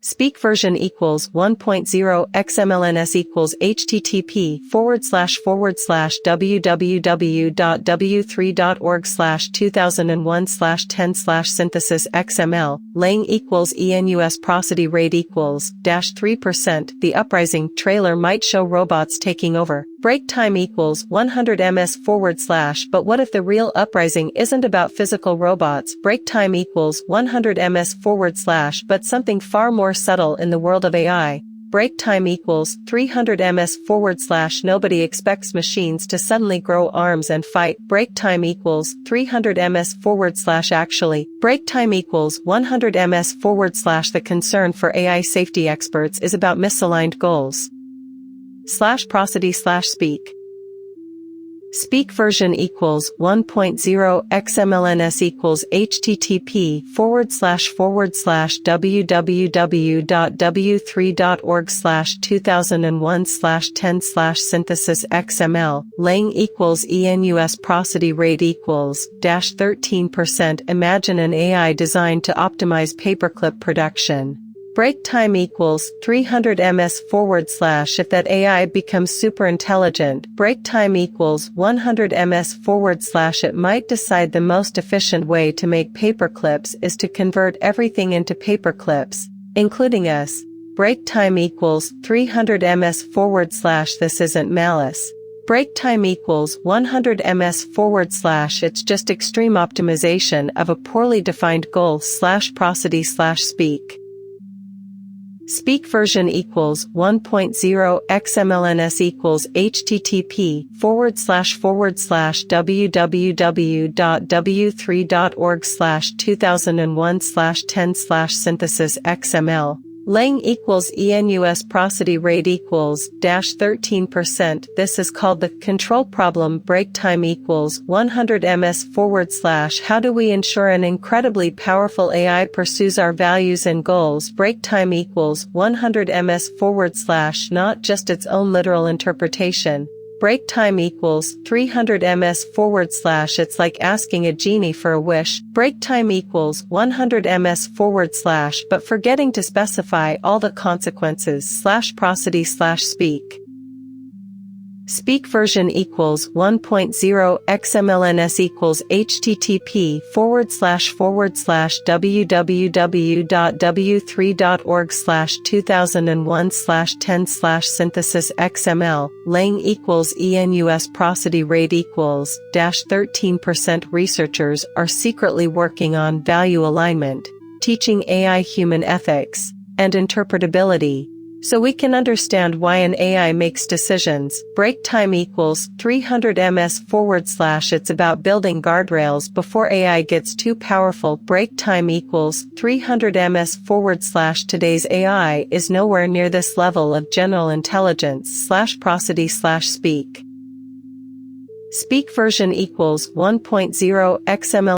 Speak version equals 1.0 XMLNS equals http://www.w3.org/2001/10/synthesis XML, lang equals enus prosody rate equals -3%. The Uprising trailer might show robots taking over. Break time equals 100 ms / but what if the real Uprising isn't about physical robots? Break time equals 100 ms / but something far more subtle in the world of AI. Break time equals 300 ms / nobody expects machines to suddenly grow arms and fight. Break time equals 300 ms / actually. Break time equals 100 ms / the concern for AI safety experts is about misaligned goals. /prosody /speak. Speak version equals 1.0 XMLNS equals http://www.w3.org/2001/10/synthesis XML, lang equals enus prosody rate equals -13%. Imagine an AI designed to optimize paperclip production. Break time equals 300 ms / if that AI becomes super intelligent. Break time equals 100 ms / it might decide the most efficient way to make paperclips is to convert everything into paperclips, including us. Break time equals 300 ms / this isn't malice. Break time equals 100 ms / it's just extreme optimization of a poorly defined goal. /prosody /speak. Speak version equals 1.0 XMLNS equals http://www.w3.org/2001/10/synthesis XML, lang equals enus prosody rate equals -13%. This is called the control problem. Break time equals 100 ms / how do we ensure an incredibly powerful AI pursues our values and goals? Break time equals 100 ms / not just its own literal interpretation. Break time equals 300 ms / it's like asking a genie for a wish. Break time equals 100 ms / but forgetting to specify all the consequences. /prosody /speak. Speak version equals 1.0 XMLNS equals http://www.w3.org/2001/10/synthesis XML, lang equals enus prosody rate equals -13%. Researchers are secretly working on value alignment, teaching AI human ethics and interpretability, so we can understand why an AI makes decisions. Break time equals 300 ms / it's about building guardrails before AI gets too powerful. Break time equals 300 ms / today's AI is nowhere near this level of general intelligence. /prosody /speak. Speak version equals 1.0 XML